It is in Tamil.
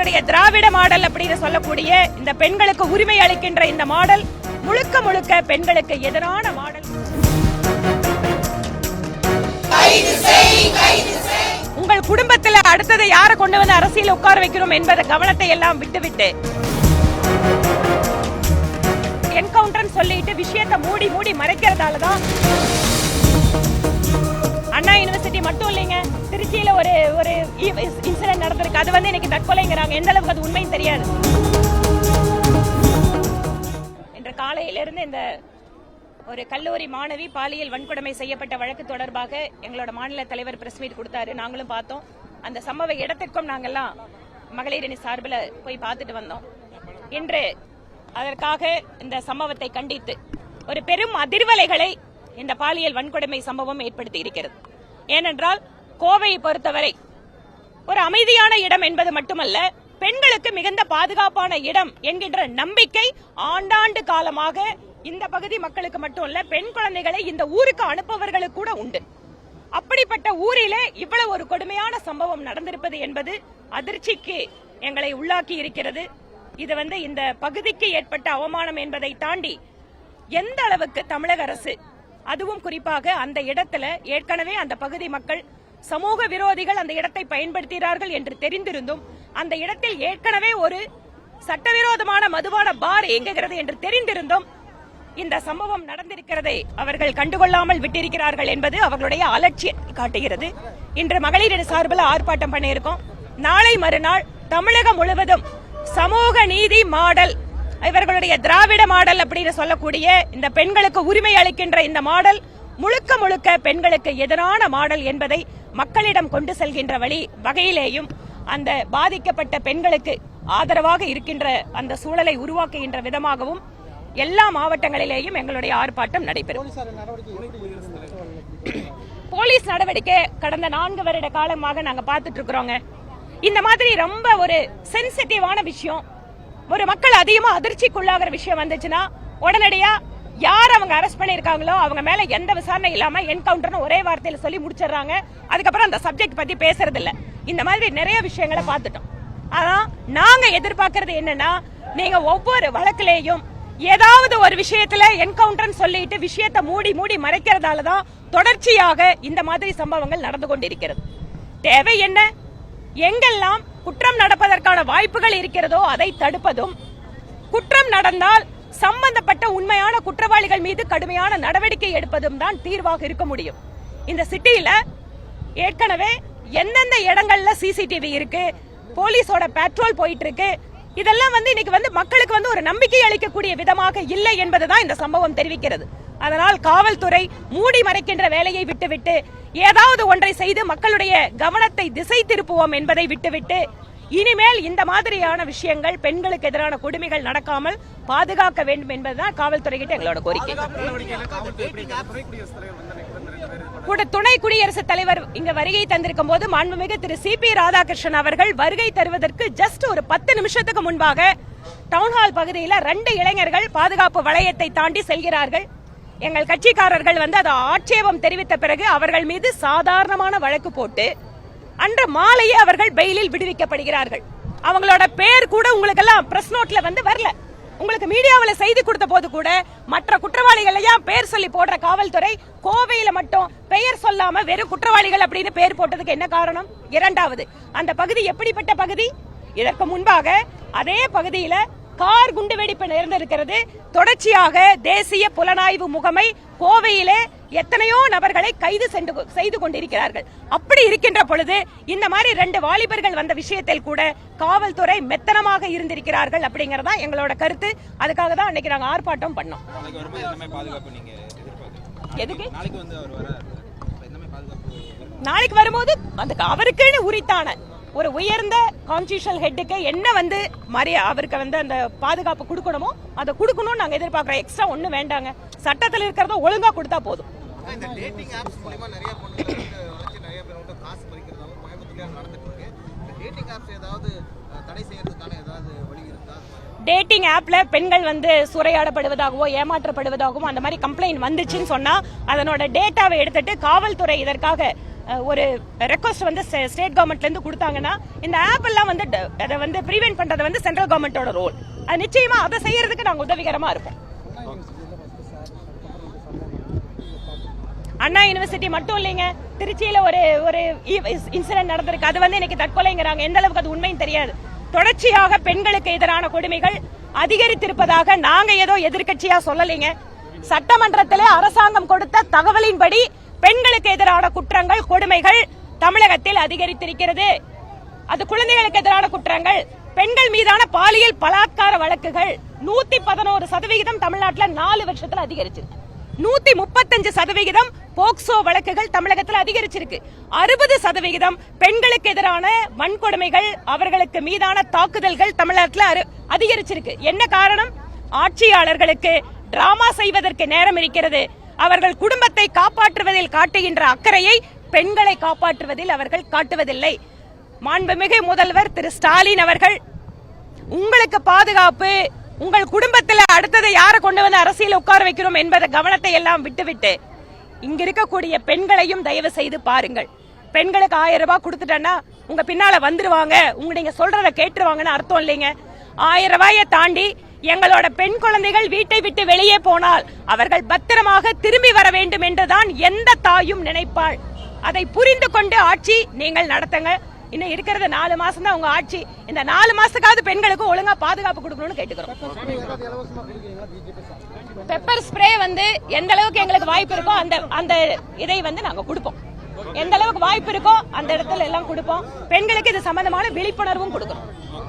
இவர்களுடைய திராவிட மாடல் அப்படின்னு சொல்லக்கூடிய இந்த பெண்களுக்கு உரிமை அளிக்கின்ற இந்த மாடல் முழுக்க முழுக்க பெண்களுக்கு எதிரான மாடல். உங்கள் குடும்பத்தில் அடுத்ததை யாரை கொண்டு வந்து அரசியல் உட்கார வைக்கிறோம் என்பதை கவனத்தை எல்லாம் விட்டுவிட்டு என்கவுண்டர் சொல்லிட்டு விஷயத்தை மூடி மூடி மறைக்கிறதால தான் அண்ணா யூனிவர்சிட்டி மட்டும் இல்லைங்க, திருச்சியில ஒரு இன்சிடென்ட் நடந்திருக்கு. அது வந்து இன்னைக்கு தற்கொலைங்கிறாங்க. எந்த அளவுக்கு அது உண்மையும் தெரியாது. இன்று காலையிலிருந்து இந்த ஒரு கல்லூரி மாணவி பாலியல் வன்கொடுமை செய்யப்பட்ட வழக்கு தொடர்பாக எங்களோட மாநில தலைவர் பிரஸ் மீட் கொடுத்தாரு. நாங்களும் பார்த்தோம். அந்த சம்பவ இடத்திற்கும் நாங்கெல்லாம் மகளிரணி சார்பில் போய் பார்த்துட்டு வந்தோம். இன்று அதற்காக இந்த சம்பவத்தை கண்டித்து ஒரு பெரும் அதிர்வலைகளை இந்த பாலியல் வன்கொடுமை சம்பவம் ஏற்படுத்தி இருக்கிறது. ஏனென்றால் கோவையை பொறுத்தவரை ஒரு அமைதியான இடம் என்பது மட்டுமல்ல, பெண்களுக்கு மிகுந்த பாதுகாப்பான இடம் என்கின்ற நம்பிக்கை ஆண்டாண்டு காலமாக இந்த பகுதி மக்களுக்கு மட்டும் இல்ல, பெண் குழந்தைகளை இந்த ஊருக்கு அனுப்புவர்களுக்கு கூட உண்டு. அப்படிப்பட்ட ஊரிலே இவ்வளவு ஒரு கொடுமையான சம்பவம் நடந்திருப்பது என்பது அதிர்ச்சிக்கு எங்களை உள்ளாக்கி இருக்கிறது. இது வந்து இந்த பகுதிக்கு ஏற்பட்ட அவமானம் என்பதை தாண்டி எந்த அளவுக்கு தமிழக அரசு, அதுவும் குறிப்பாக அந்த இடத்துல ஏற்கனவே அந்த பகுதி மக்கள் சமூக விரோதிகள் அந்த இடத்தை பயன்படுத்துகிறார்கள் என்று தெரிந்திருந்தும் அந்த இடத்தில் ஏற்கனவே ஒரு சட்டவிரோதமான மதுபான பார் இயங்குகிறது என்று தெரிந்திருந்தும் இந்த சம்பவம் நடந்திருக்கிறதை அவர்கள் கண்டுகொள்ளாமல் விட்டிருக்கிறார்கள் என்பது அவர்களுடைய அலட்சியத்தை காட்டுகிறது. இன்று மகளிர் சார்பில் ஆர்ப்பாட்டம் பண்ணியிருக்கோம். நாளை மறுநாள் தமிழகம் முழுவதும் சமூக நீதி மாடல், இவர்களுடைய திராவிட மாடல் அப்படின்னு சொல்லக்கூடிய இந்த பெண்களுக்கு உரிமை அளிக்கின்ற இந்த மாடல் முழுக்க முழுக்க பெண்களுக்கு எதிரான மாடல் என்பதை மக்களிடம் கொண்டு செல்கின்ற வகையிலேயும் அந்த பாதிக்கப்பட்ட பெண்களுக்கு ஆதரவாக இருக்கின்ற அந்த சூழலை உருவாக்குகின்ற விதமாகவும் எல்லா மாவட்டங்களிலேயும் எங்களுடைய ஆர்ப்பாட்டம் நடைபெறும். போலீஸ் நடவடிக்கை கடந்த 4 வருட காலமாக நாங்க பார்த்துட்டு இருக்கிறோங்க. இந்த மாதிரி ரொம்ப ஒரு சென்சிட்டிவான விஷயம், ஒரு மக்கள் அதிகமா அதிர்ச்சிக்குள்ளாகிற விஷயம் வந்துச்சுன்னா உடனடியா யார் அவங்க அரெஸ்ட் பண்ணிருக்காங்களோ அவங்க மேல எந்த விசாரணை இல்லாம என்கவுண்டர்னு ஒரே வார்த்தையில சொல்லி முடிச்சிடறாங்க. அதுக்கப்புறம் அந்த சப்ஜெக்ட் பத்தி பேசுறது இல்ல. இந்த மாதிரி நிறைய விஷயங்களை பார்த்துட்டோம். ஆனா நாங்க எதிர்பார்க்கறது என்னன்னா, நீங்க ஒவ்வொரு வழக்கிலேயும் ஏதாவது ஒரு விஷயத்துல என்கவுண்டர் சொல்லிட்டு விஷயத்தை மூடி மூடி மறைக்கிறதால தான் தொடர்ச்சியாக இந்த மாதிரி சம்பவங்கள் நடந்து கொண்டிருக்கிறது. தேவை என்ன? எங்கெல்லாம் குற்றம் நடப்பதற்கான வாய்ப்புகள் இருக்கிறதோ அதை தடுப்பதும், குற்றம் நடந்தால் சம்பந்தப்பட்ட உண்மையான குற்றவாளிகள் மீது கடுமையான நடவடிக்கை எடுப்பதும் தான் தீர்வாக இருக்க முடியும். இந்த சிட்டியில ஏற்கனவே எந்தெந்த இடங்கள்ல சிசிடிவி இருக்கு, போலீஸோட பேட்ரோல் போயிட்டு இருக்கு, இதெல்லாம் வந்து இன்னைக்கு வந்து மக்களுக்கு வந்து ஒரு நம்பிக்கை அளிக்கக்கூடிய விதமாக இல்லை என்பதுதான் இந்த சம்பவம் தெரிவிக்கிறது. அதனால் காவல்துறை மூடி மறைக்கின்ற வேலையை விட்டுவிட்டு ஏதாவது ஒன்றை செய்து மக்களுடைய கவனத்தை திசை திருப்புவோம் என்பதை விட்டுவிட்டு இனிமேல் இந்த மாதிரியான விஷயங்கள், பெண்களுக்கு எதிரான கொடுமைகள் நடக்காமல் பாதுகாக்க வேண்டும் என்பதுதான் காவல்துறை கிட்ட எங்களோட கோரிக்கை. துணை குடியரசுத் தலைவர் இங்க வருகை தந்திருக்கும் போது மாண்புமிகு திரு சிபி ராதாகிருஷ்ணன் அவர்கள் வருகை தருவதற்கு ஜஸ்ட் ஒரு 10 நிமிஷத்துக்கு முன்பாக டவுன்ஹால் பகுதியில் 2 இளைஞர்கள் பாதுகாப்பு வளையத்தை தாண்டி செல்கிறார்கள். எங்கள் கட்சிக்காரர்கள் வந்து அதை ஆட்சேபம் தெரிவித்த பிறகு அவர்கள் மீது சாதாரணமான வழக்கு போட்டு அன்று மாலையே அவர்கள் பெயிலில் விடுவிக்கப்படுகிறார்கள். அவங்களோட பேர் கூட உங்களுக்கு எல்லாம் பிரஸ் நோட்ல வந்து வரல. உங்களுக்கு மீடியாவில் செய்தி கொடுத்த போது கூட மற்ற குற்றவாளிகளையும் பேர் சொல்லி போடுற காவல்துறை கோவையில மட்டும் பெயர் சொல்லாம வெறும் குற்றவாளிகள் அப்படின்னு பேர் போட்டதுக்கு என்ன காரணம்? இரண்டாவது, அந்த பகுதி எப்படிப்பட்ட பகுதி? இதற்கு முன்பாக அதே பகுதியில கார் குண்டுவெடிப்பு நேர்ந்திருக்கிறது. தொடர்ச்சியாக தேசிய புலனாய்வு முகமை கோவையிலே எத்தனையோ நபர்களை கைது செய்து கொண்டிருக்கிறார்கள். அப்படி இருக்கின்ற பொழுது இந்த மாதிரி 2 வாலிபர்கள் வந்த விஷயத்தில் கூட காவல்துறை மெத்தனமாக இருந்திருக்கிறார்கள் அப்படிங்கறதா எங்களோட கருத்து. அதுக்காக தான் அன்னைக்கு நாங்க ஆர்ப்பாட்டம் பண்ணோம். எதுக்கு நாளைக்கு வரும்போது அதுக்கு அவருக்குன்னு உரித்தான ஒரு உயர்ந்த கான்ஸ்டிடியூஷனல் ஹெட்டுக்கு என்ன வந்து அவருக்கு வந்து அந்த பாதுகாப்பு கொடுக்கணுமோ அதை கொடுக்கணும்னு நாங்க எதிர்பார்க்கிறோம். எக்ஸ்ட்ரா ஒண்ணு வேண்டாங்க. சட்டத்தில் இருக்கிறத ஒழுங்கா கொடுத்தா போதும். டேட்டிங் ஆப்ல பெண்கள் வந்து சூறையாடப்படுவதாகவோ ஏமாற்றப்படுவதாகவோ அந்த மாதிரி கம்ப்ளைண்ட் வந்துச்சுன்னு சொன்னா அதனோட டேட்டாவை எடுத்துட்டு காவல்துறை இதற்காக ஒரு ரெக்வஸ்ட் வந்து ஸ்டேட் கவர்மெண்ட்ல இருந்து கொடுத்தாங்கன்னா இந்த ஆப் எல்லாம் வந்து அதை வந்து பிரிவென்ட் பண்றது வந்து சென்ட்ரல் கவர்மெண்டோட ரோல். அது நிச்சயமா அதை செய்யறதுக்கு நாங்க உதவிகரமா இருப்போம். அண்ணா யூனிவர்சிட்டி மட்டும் இல்லைங்க, திருச்சியில ஒரு இன்சிடென்ட் நடந்திருக்கு. அது வந்து இன்னைக்கு தற்கொலைங்கிறாங்க. எந்த அளவுக்கு அது உண்மைன்னு தெரியாது. தொடர்ச்சியாக பெண்களுக்கு எதிரான கொடுமைகள் அதிகரித்திருப்பதாக நாங்க ஏதோ எதிர்க்கட்சியா சொல்லலைங்க. சட்டமன்றத்திலே அரசாங்கம் கொடுத்த தகவலின்படி பெண்களுக்கு எதிரான குற்றங்கள் கொடுமைகள் தமிழகத்தில் அதிகரித்திருக்கிறது. அது குழந்தைகளுக்கு எதிரான குற்றங்கள், பெண்கள் மீதான பாலியல் பலாத்கார வழக்குகள் 111% தமிழ்நாட்டில் 4 வருஷத்துல அதிகரிச்சிருக்கு. 135% போக்சோ வழக்குகள் தமிழகத்தில் அதிகரிச்சிருக்கு. 60% பெண்களுக்கு எதிரான வன்கொடுமைகள், அவர்களுக்கு மீதான தாக்குதல்கள் தமிழகத்தில் அதிகரிச்சிருக்கு. என்ன காரணம்? ஆட்சியாளர்களுக்கு டிராமா செய்வதற்கு நேரம் இருக்கிறது. அவர்கள் குடும்பத்தை காப்பாற்றுவதில் காட்டுகின்ற அக்கறையை பெண்களை காப்பாற்றுவதில் அவர்கள் காட்டுவதில்லை. மாண்புமிகு முதல்வர் திரு ஸ்டாலின் அவர்கள் உங்களுக்கு பாதுகாப்பு, உங்கள் குடும்பத்தில் அடுத்ததை யாரை கொண்டு வந்து அரசியல் உட்கார வைக்கிறோம் என்பதை கவனத்தை எல்லாம் விட்டுவிட்டு இங்க இருக்கக்கூடிய பெண்களையும் தயவு செய்து பாருங்கள். பெண்களுக்கு 1000 ரூபாய் கொடுத்துட்டேன்னா உங்க பின்னால வந்துருவாங்க, உங்க நீங்க சொல்றத கேட்டுருவாங்கன்னு அர்த்தம் இல்லைங்க. 1000 ரூபாயை தாண்டி எங்களோட பெண் குழந்தைகள் வீட்டை விட்டு வெளியே போனால் அவர்கள் பத்திரமாக திரும்பி வர வேண்டும் என்றுதான் எந்த தாயும் நினைப்பாள். அதை புரிந்து கொண்டு ஆட்சி நீங்கள் நடத்துங்க. இன்னும் இருக்கிறது 4 மாசம் தான் உங்க ஆட்சி. இந்த 4 மாசத்துக்காவது பெண்களுக்கு ஒழுங்கா பாதுகாப்பு கொடுக்கணும்னு கேட்டுக்கிறோம். பெப்பர் ஸ்ப்ரே வந்து எந்த அளவுக்கு எங்களுக்கு வாய்ப்பு இருக்கோ அந்த இதை வந்து நாங்க கொடுப்போம். எந்த அளவுக்கு வாய்ப்பு இருக்கோ அந்த இடத்துல எல்லாம் கொடுப்போம். பெண்களுக்கு இது சம்பந்தமான விழிப்புணர்வும் கொடுக்கிறோம்.